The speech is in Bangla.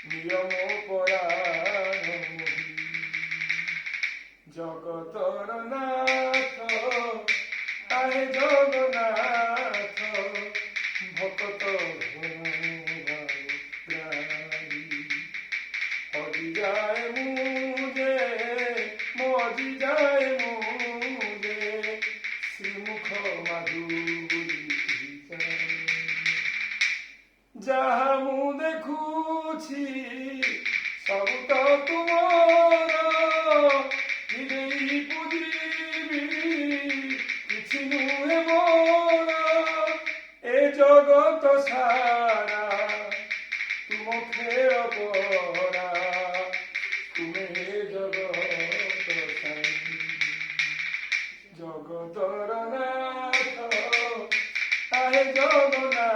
নিয়ম পরায়ণ জগতর নাথ আহে জগন্নাথ ভকত হরি যায় মুজে মজি যায় মুজে শ্রীমুখ মাধুরী যাহা মু দেখুছি সবু তো তুমর হৃদয় পুজিবি কিছু নুহে মোর এ জগত সারা তুম খেল পরা তুমে জগত সাই জগতর নাথ আহে জগন্নাথ